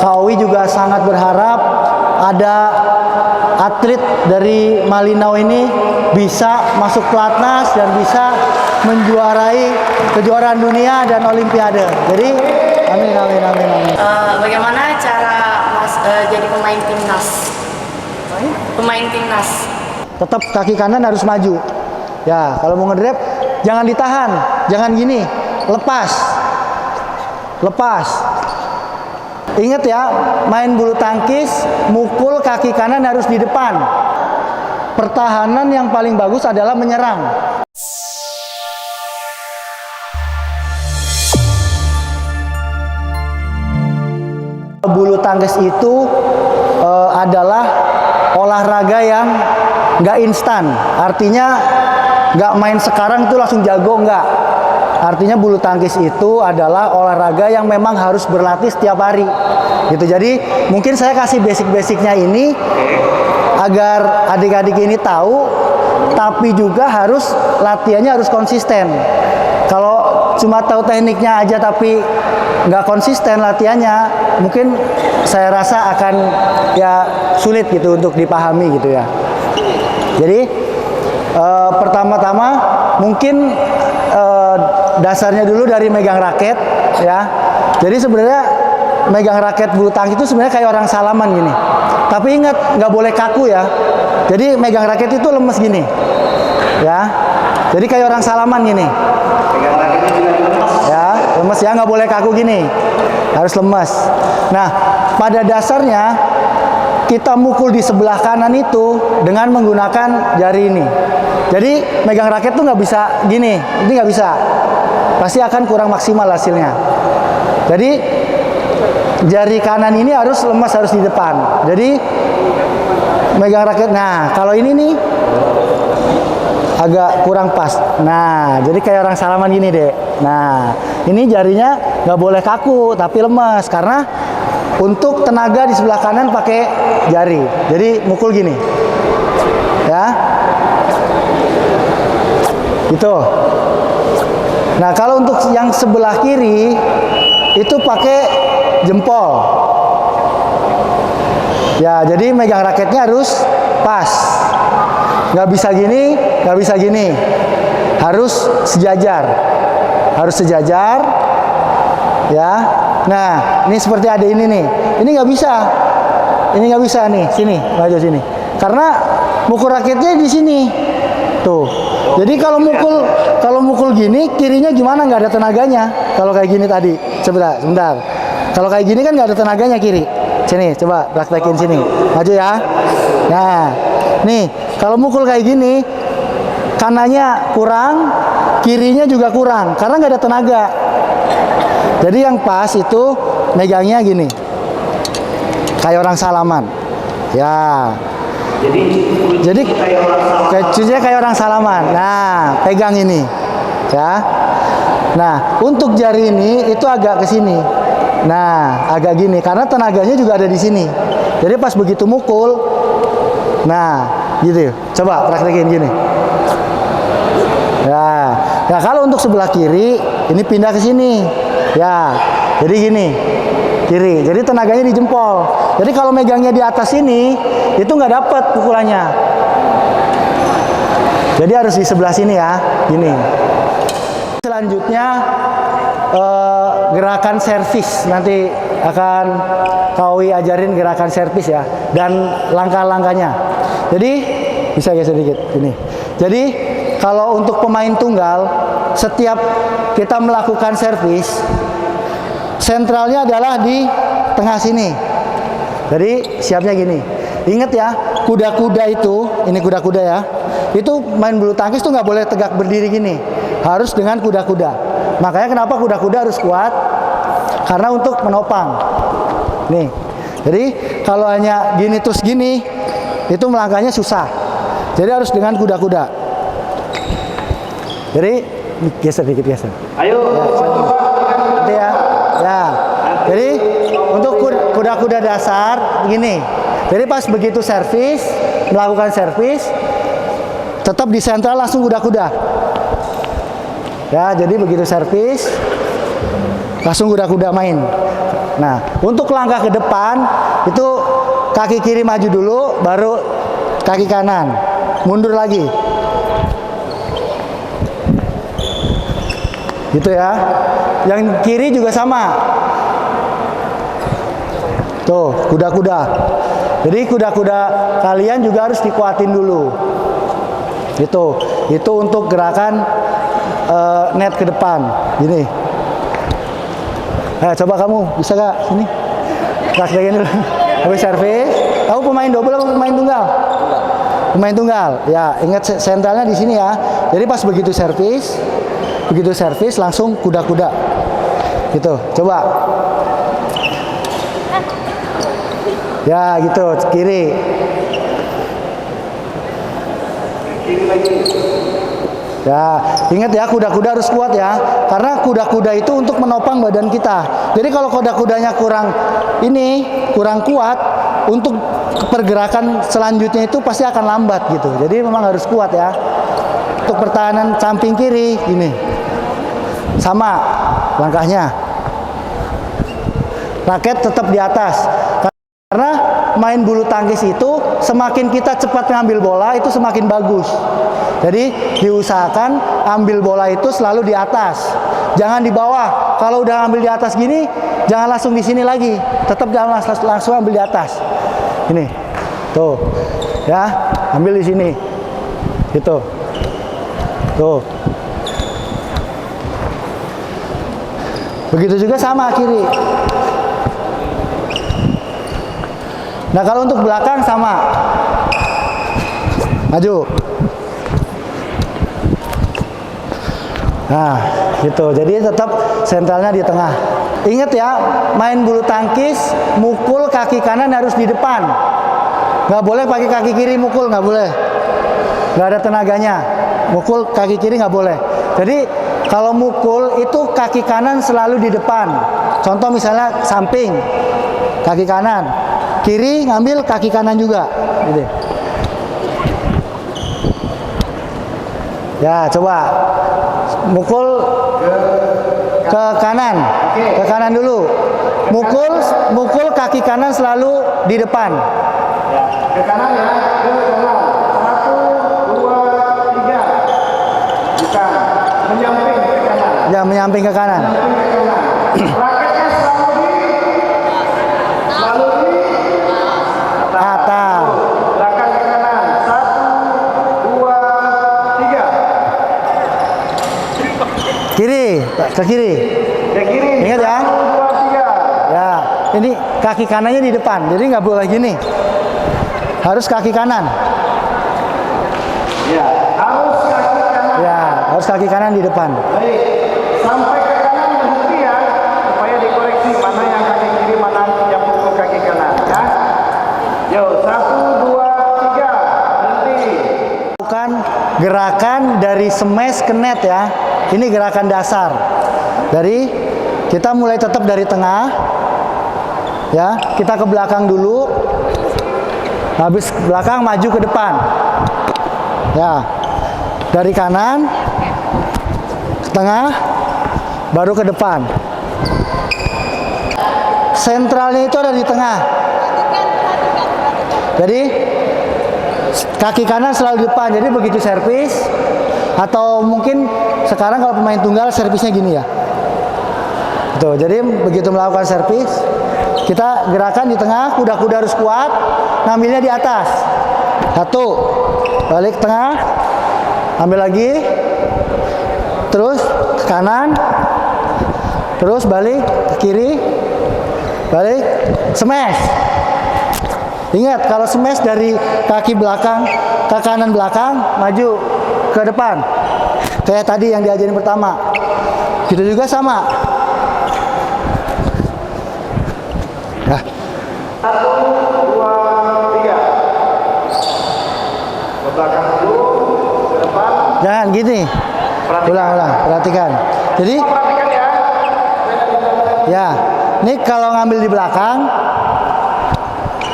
Kak Owi juga sangat berharap ada atlet dari Malinau ini bisa masuk pelatnas dan bisa menjuarai kejuaraan dunia dan olimpiade. Jadi amin amin amin amin. Bagaimana cara Mas jadi pemain timnas? Pemain timnas. Tetap kaki kanan harus maju. Ya, kalau mau ngedrep jangan ditahan, jangan gini, lepas. Lepas. Ingat ya, main bulu tangkis, mukul kaki kanan harus di depan. Pertahanan yang paling bagus adalah menyerang. Bulu tangkis itu adalah olahraga yang nggak instan. Artinya nggak main sekarang itu langsung jago, nggak. Artinya bulu tangkis itu adalah olahraga yang memang harus berlatih setiap hari. Gitu. Jadi mungkin saya kasih basic-basicnya ini agar adik-adik ini tahu, tapi juga harus latihannya harus konsisten. Kalau cuma tahu tekniknya aja tapi nggak konsisten latihannya, mungkin saya rasa akan ya sulit gitu untuk dipahami gitu ya. Jadi pertama-tama mungkin dasarnya dulu dari megang raket ya. Jadi sebenarnya megang raket bulu tangkis itu sebenarnya kayak orang salaman gini. Tapi ingat nggak boleh kaku ya. Jadi megang raket itu lemes gini. Ya. Jadi kayak orang salaman gini. Megang raketnya juga lemes. Ya, lemes ya, nggak boleh kaku gini. Harus lemes. Nah, pada dasarnya kita mukul di sebelah kanan itu dengan menggunakan jari ini. Jadi megang raket tuh nggak bisa gini, ini nggak bisa. Pasti akan kurang maksimal hasilnya. Jadi jari kanan ini harus lemas, harus di depan. Jadi megang raket. Nah, kalau ini nih agak kurang pas. Nah, jadi kayak orang salaman gini deh. Nah, ini jarinya nggak boleh kaku, tapi lemas karena untuk tenaga di sebelah kanan pakai jari. Jadi mukul gini, ya. Gitu. Nah, kalau untuk yang sebelah kiri itu pakai jempol. Ya, jadi megang raketnya harus pas. Nggak bisa gini, nggak bisa gini. Harus sejajar. Harus sejajar. Ya. Nah, ini seperti ada ini nih. Ini nggak bisa. Ini nggak bisa nih. Sini, maju sini. Karena mukul raketnya di sini. Tuh. Jadi kalau mukul gini, kirinya gimana? Nggak ada tenaganya. Kalau kayak gini tadi. Sebentar. Kalau kayak gini kan nggak ada tenaganya kiri. Sini, coba praktekin sini. Maju ya. Nah, nih kalau mukul kayak gini, kanannya kurang, kirinya juga kurang, karena nggak ada tenaga. Jadi yang pas itu megangnya gini, kayak orang salaman. Ya. Jadi kuncinya kayak orang salaman. Nah, pegang ini, ya. Nah, untuk jari ini itu agak ke sini. Nah, agak gini karena tenaganya juga ada di sini. Jadi pas begitu mukul, nah, gitu. Coba praktekin gini. Ya. Nah, kalau untuk sebelah kiri ini pindah ke sini. Ya. Jadi gini. Kiri. Jadi tenaganya di jempol. Jadi kalau megangnya di atas sini, itu nggak dapat pukulannya. Jadi harus di sebelah sini ya, gini. Selanjutnya gerakan servis, nanti akan Kak Owi ajarin gerakan servis ya, dan langkah-langkahnya. Jadi bisa geser sedikit ini. Jadi kalau untuk pemain tunggal, setiap kita melakukan servis, sentralnya adalah di tengah sini. Jadi siapnya gini. Ingat ya, kuda-kuda itu, ini kuda-kuda ya, itu main bulu tangkis tuh nggak boleh tegak berdiri gini, harus dengan kuda-kuda. Makanya kenapa kuda-kuda harus kuat? Karena untuk menopang. Nih, jadi kalau hanya gini terus gini, itu melangkahnya susah. Jadi harus dengan kuda-kuda. Jadi geser dikit, geser. Ayo. Ya, ya. Ya. Jadi untuk kuda-kuda dasar gini. Jadi pas begitu servis, melakukan servis, tetap di sentral langsung kuda-kuda. Ya, jadi begitu servis, langsung kuda-kuda main. Nah, untuk langkah ke depan itu kaki kiri maju dulu, baru kaki kanan. Mundur lagi. Gitu ya. Yang kiri juga sama. Tuh, kuda-kuda. Jadi kuda-kuda kalian juga harus dikuatin dulu. Itu untuk gerakan net ke depan. Gini. Coba kamu bisa gak sini? Praktekin dulu. Habis servis. Kamu pemain double atau pemain tunggal? Pemain tunggal. Ya, ingat sentralnya di sini ya. Jadi pas begitu servis langsung kuda-kuda. Gitu. Coba. Ya, gitu. Kiri. Kiri lagi. Ya, ingat ya, kuda-kuda harus kuat ya. Karena kuda-kuda itu untuk menopang badan kita. Jadi kalau kuda-kudanya kurang kuat, untuk pergerakan selanjutnya itu pasti akan lambat gitu. Jadi memang harus kuat ya. Untuk pertahanan samping kiri ini. Sama langkahnya. Raket tetap di atas. Karena main bulu tangkis itu semakin kita cepat ngambil bola itu semakin bagus. Jadi diusahakan ambil bola itu selalu di atas. Jangan di bawah. Kalau udah ambil di atas gini, jangan langsung di sini lagi. Tetap jangan langsung ambil di atas. Ini. Tuh. Ya, ambil di sini. Gitu. Tuh. Begitu juga sama kiri. Nah, kalau untuk belakang sama. Maju. Nah, gitu. Jadi tetap sentralnya di tengah. Ingat ya, main bulu tangkis, mukul kaki kanan harus di depan. Nggak boleh pakai kaki kiri mukul, nggak boleh. Nggak ada tenaganya. Mukul kaki kiri nggak boleh. Jadi kalau mukul itu kaki kanan selalu di depan. Contoh misalnya samping, kaki kanan. Kiri ngambil kaki kanan juga. Gitu. Ya, coba. Mukul ke kanan. Ke kanan dulu. Mukul kaki kanan selalu di depan. Ke kanan ya, ke kanan. 1, 2, 3. Bukan, menyamping ke kanan. Ya, menyamping ke kanan. Menyamping ke kanan. Raketnya selalu di Atas. belakang ke kanan. 1, 2, 3. Kiri, ke kiri. Ke kiri. Ingat ya. 1, 2, 3. Ya, ini kaki kanannya di depan. Jadi nggak boleh gini. Harus kaki kanan. Ya, harus kaki kanan. Ya, harus kaki kanan di depan. Baik, sampai ke kanan berhenti ya, supaya dikoreksi mana yang kaki kiri, mana yang pukul kaki kanan ya. Yo, 1, 2, 3, berhenti. Lakukan gerakan dari smash ke net ya. Ini gerakan dasar. Dari kita mulai tetap dari tengah. Ya, kita ke belakang dulu. Habis belakang maju ke depan. Ya. Dari kanan ke tengah baru ke depan. Sentralnya itu ada di tengah. Jadi kaki kanan selalu di depan. Jadi begitu servis atau mungkin sekarang kalau pemain tunggal servisnya gini ya. Tuh, jadi begitu melakukan servis, kita gerakan di tengah, kuda-kuda harus kuat, ngambilnya di atas. 1, balik tengah, ambil lagi, terus ke kanan, terus balik ke kiri, balik, smash. Ingat, kalau smash dari kaki belakang ke kanan belakang, maju ke depan. Kayak tadi yang diajarin pertama. Gitu juga sama. Ya. 1, 2, 3. Ke belakang dulu, ke depan. Jangan gini. Ulang, perhatikan. Jadi, Perhatikan ya. ya, ini kalau ngambil di belakang,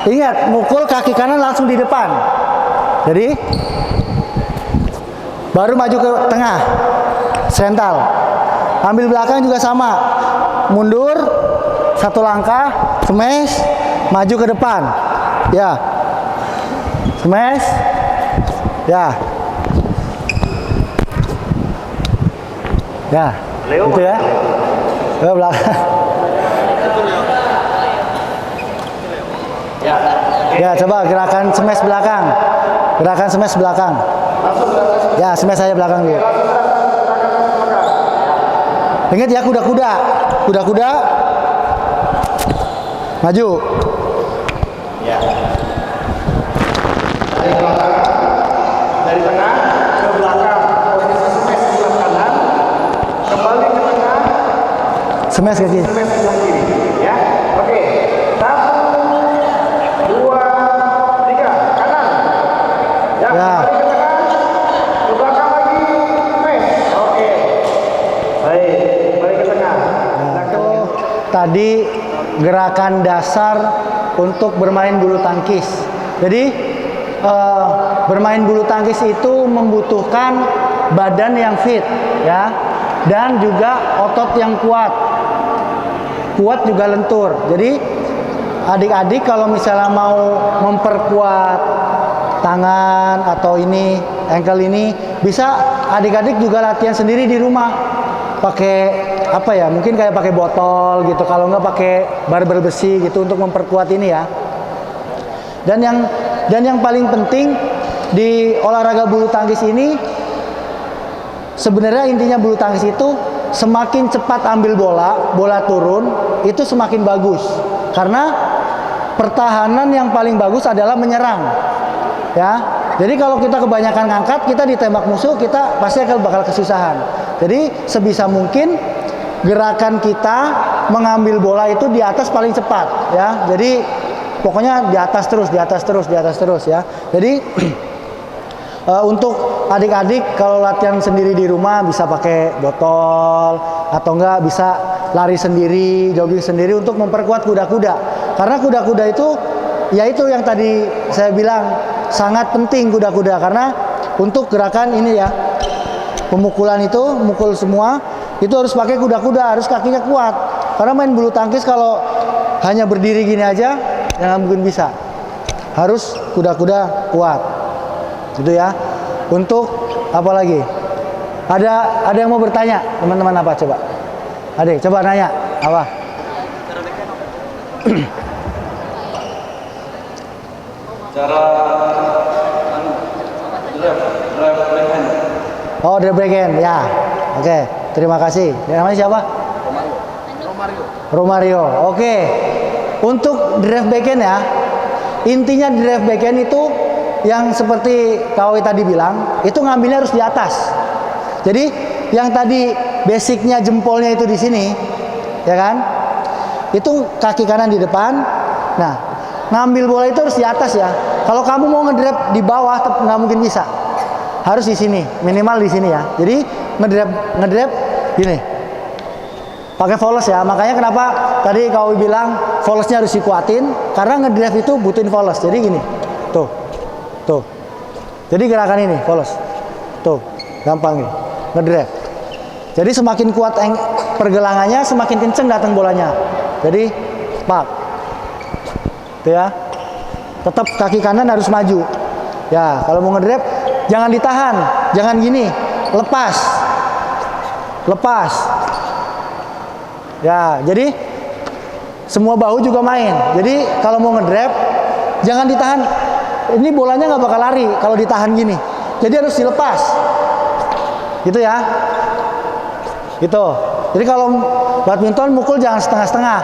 ingat, mukul kaki kanan langsung di depan. Jadi, baru maju ke tengah, sentral. Ambil belakang juga sama. Mundur, satu langkah, smash, maju ke depan. Ya. Smash. Ya. Ya. Itu ya. Ke belakang. Ya, coba gerakan smash belakang. Gerakan smash belakang. Ya, smash saya belakang dulu. Ingat ya, kuda-kuda. Kuda-kuda. Maju. Ya. Dari belakang, dari tengah ke belakang, posisi smash sebelah kanan, kembali ke tengah, Smash ke kiri. smash sebelah kiri. Ya, oke. 1, 2, 3, kanan. Ya, Ya. kembali ke tengah, ke belakang lagi, smash. Oke. Baik, kembali ke tengah. Itu tadi gerakan dasar untuk bermain bulu tangkis. Jadi bermain bulu tangkis itu membutuhkan badan yang fit, ya, dan juga otot yang kuat. Kuat juga lentur. Jadi adik-adik kalau misalnya mau memperkuat tangan atau ini, ankle ini, bisa adik-adik juga latihan sendiri di rumah. Pakai apa ya? Mungkin kayak pakai botol gitu. Kalau nggak pakai barbel besi gitu untuk memperkuat ini ya. Dan yang paling penting di olahraga bulu tangkis ini, sebenarnya intinya bulu tangkis itu semakin cepat ambil bola turun itu semakin bagus. Karena pertahanan yang paling bagus adalah menyerang. Ya. Jadi kalau kita kebanyakan ngangkat, kita ditembak musuh, kita pasti akan bakal kesusahan. Jadi sebisa mungkin gerakan kita mengambil bola itu di atas paling cepat, ya. Jadi pokoknya di atas terus, di atas terus, di atas terus, ya. Jadi untuk adik-adik kalau latihan sendiri di rumah bisa pakai botol atau enggak bisa lari sendiri, jogging sendiri untuk memperkuat kuda-kuda. Karena kuda-kuda itu ya itu yang tadi saya bilang sangat penting kuda-kuda karena untuk gerakan ini ya. Pemukulan itu, mukul semua itu harus pakai kuda-kuda, harus kakinya kuat. Karena main bulu tangkis kalau hanya berdiri gini aja nggak mungkin bisa. Harus kuda-kuda kuat. Gitu ya. Untuk apa lagi? Ada yang mau bertanya, teman-teman apa coba? Adik, coba nanya apa? Cara drive backhand. Oh, drive backhand, ya. Oke, terima kasih. Namanya siapa? Romario. Oke. Untuk drive backhand ya, intinya drive backhand itu yang seperti Kak Owi tadi bilang, itu ngambilnya harus di atas. Jadi yang tadi basicnya jempolnya itu di sini, ya kan? Itu kaki kanan di depan. Nah, ngambil bola itu harus di atas ya. Kalau kamu mau ngedrive di bawah, nggak mungkin bisa. Harus di sini, minimal di sini ya. Jadi ngedrive gini. Pakai voles ya. Makanya kenapa tadi Kak Owi bilang volesnya harus dikuatin karena ngedrive itu butuhin voles. Jadi gini. Tuh. Tuh. Jadi gerakan ini voles. Tuh, gampang nih. Ngedrive. Jadi semakin kuat pergelangannya, semakin kenceng datang bolanya. Jadi pak. Tuh ya. Tetap kaki kanan harus maju. Ya, kalau mau ngedrive jangan ditahan, jangan gini, lepas. Lepas. Ya, jadi semua bahu juga main. Jadi kalau mau ngedrive jangan ditahan. Ini bolanya nggak bakal lari kalau ditahan gini. Jadi harus dilepas. Gitu ya. Gitu. Jadi kalau badminton mukul jangan setengah-setengah.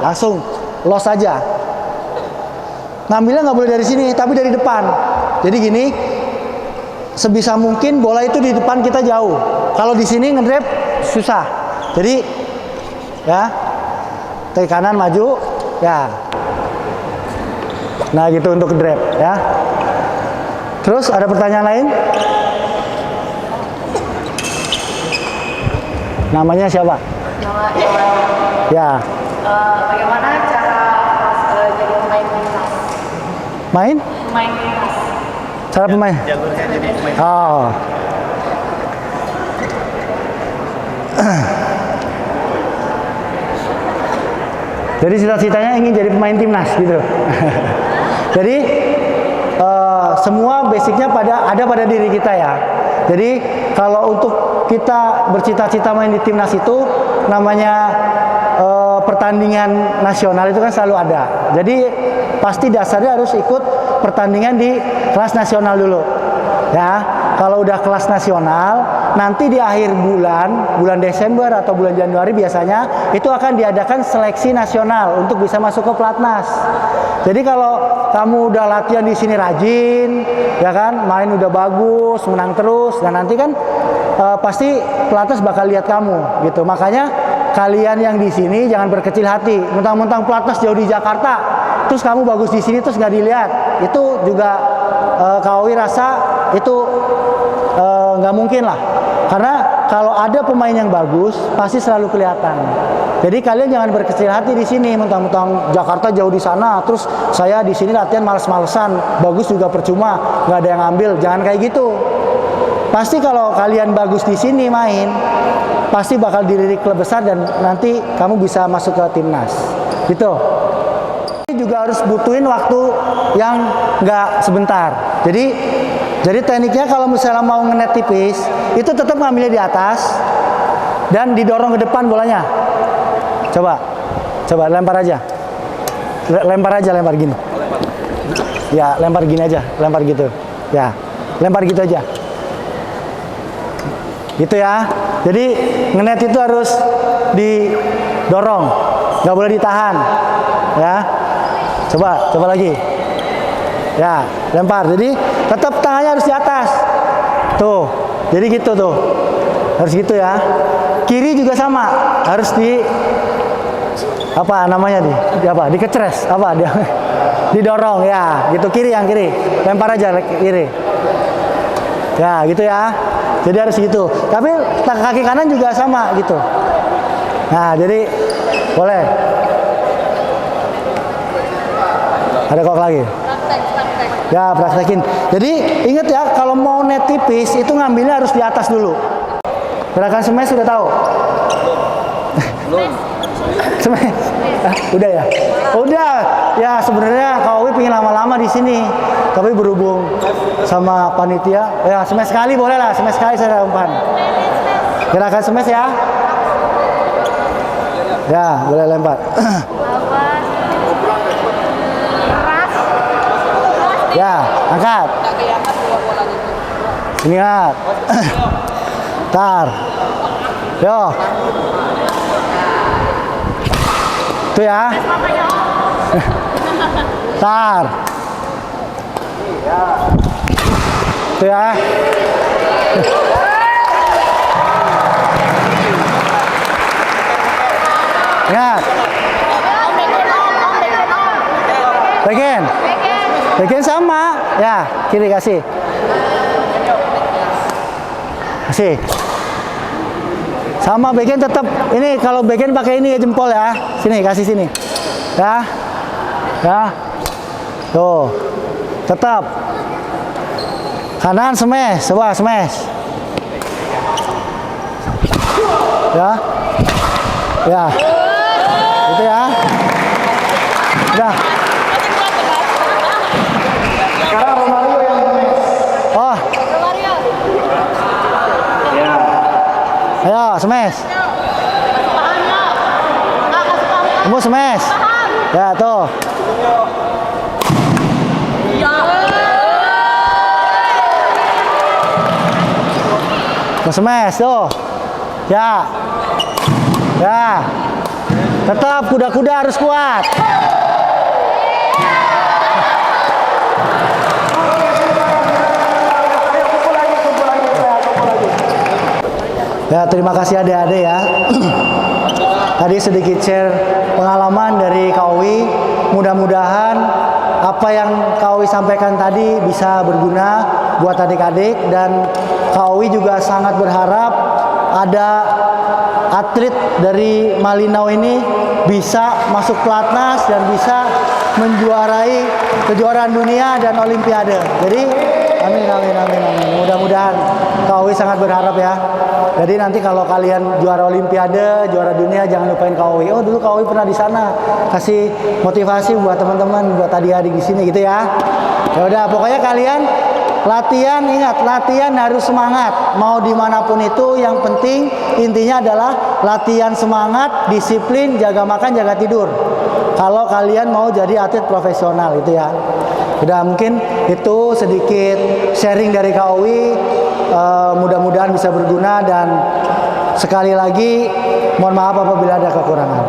Langsung los aja. Ngambilnya nggak boleh dari sini, tapi dari depan. Jadi gini, sebisa mungkin bola itu di depan kita jauh. Kalau di sini ngedrive susah. Jadi ya, kaki kanan maju, ya. Nah gitu untuk drive ya. Terus ada pertanyaan lain? Namanya siapa? Nama Ya. bagaimana cara jadi pemain timnas? Main? Pemain timnas. Cara pemain? Jalurnya jadi pemain. Oh. Jadi cita-citanya ingin jadi pemain timnas gitu. Jadi semua basicnya ada pada diri kita ya. Jadi kalau untuk kita bercita-cita main di timnas itu namanya pertandingan nasional itu kan selalu ada. Jadi pasti dasarnya harus ikut pertandingan di kelas nasional dulu. Ya, kalau udah kelas nasional, nanti di akhir bulan Desember atau bulan Januari biasanya itu akan diadakan seleksi nasional untuk bisa masuk ke pelatnas. Jadi kalau kamu udah latihan di sini rajin, ya kan, main udah bagus, menang terus, dan nanti kan pasti pelatnas bakal lihat kamu, gitu. Makanya kalian yang di sini jangan berkecil hati. Mentang-mentang pelatnas jauh di Jakarta, terus kamu bagus di sini terus nggak dilihat, itu juga Kak Owi rasa itu nggak mungkin lah. Karena kalau ada pemain yang bagus pasti selalu kelihatan. Jadi kalian jangan berkecil hati di sini, mentang-mentang Jakarta jauh di sana, terus saya di sini latihan males-malesan, bagus juga percuma, nggak ada yang ambil. Jangan kayak gitu. Pasti kalau kalian bagus di sini main, pasti bakal dilirik klub besar dan nanti kamu bisa masuk ke timnas. Gitu. Ini juga harus butuhin waktu yang nggak sebentar. Jadi tekniknya kalau misalnya mau ngenet tipis, itu tetap ngambilnya di atas dan didorong ke depan bolanya. Coba lempar aja. Lempar gini. Ya, lempar gini aja, lempar gitu. Ya, lempar gitu aja. Gitu ya. Jadi ngenet itu harus didorong, nggak boleh ditahan. Ya. Coba lagi. Ya, lempar. Jadi tetap tangannya harus di atas. Tuh. Jadi gitu tuh. Harus gitu ya. Kiri juga sama, harus apa namanya dikecres, didorong ya, gitu. Kiri, yang kiri. Lempar aja kiri. Ya, gitu ya. Jadi harus gitu. Tapi kaki kanan juga sama gitu. Nah, jadi boleh. Ada kok lagi. Ya, praktekin. Jadi ingat ya, kalau mau net tipis itu ngambilnya harus di atas dulu. Gerakan smash sudah tahu? Belum. Smash. Udah ya? Udah. Ya, sebenarnya Kak Owi pengen lama-lama di sini. Tapi berhubung sama panitia, ya smash sekali boleh lah, smash sekali saya umpan. Gerakan smash ya. Ya, boleh lempar. Ya, angkat. Ingat. Tar. Yo. Tuh ya. Tar. Tuh ya. Ingat. Bagian sama. Ya, kiri kasih. Kasih. Sama bagian tetap. Ini kalau bagian pakai ini ya jempol ya. Sini, kasih sini. Ya. Ya. Tuh. Tetap. Kanan smash, coba smash. Ya. Ya. Gitu ya. Udah. Sekarang Romario yang smash. Oh. Ya. Ayo, smash. Kamu smash. Ya, tuh. Smash tuh. Ya. Ya. Tetap kuda-kuda harus kuat. Ya, terima kasih adik-adik ya. Tadi sedikit share pengalaman dari Kak Owi. Mudah-mudahan apa yang Kak Owi sampaikan tadi bisa berguna buat adik-adik, dan Kak Owi juga sangat berharap ada atlet dari Malinau ini bisa masuk pelatnas dan bisa menjuarai kejuaraan dunia dan olimpiade. Jadi Amin, amin, amin, amin. Mudah-mudahan Kak Owi sangat berharap ya. Jadi nanti kalau kalian juara Olimpiade, juara dunia, jangan lupain Kak Owi. Oh dulu Kak Owi pernah di sana. Kasih motivasi buat teman-teman, buat adik-adik di sini gitu ya. Ya udah, pokoknya kalian latihan, ingat latihan harus semangat. Mau dimanapun itu, yang penting intinya adalah latihan semangat, disiplin, jaga makan, jaga tidur. Kalau kalian mau jadi atlet profesional itu ya. Udah, mungkin itu sedikit sharing dari Kak Owi. Mudah-mudahan bisa berguna dan sekali lagi mohon maaf apabila ada kekurangan.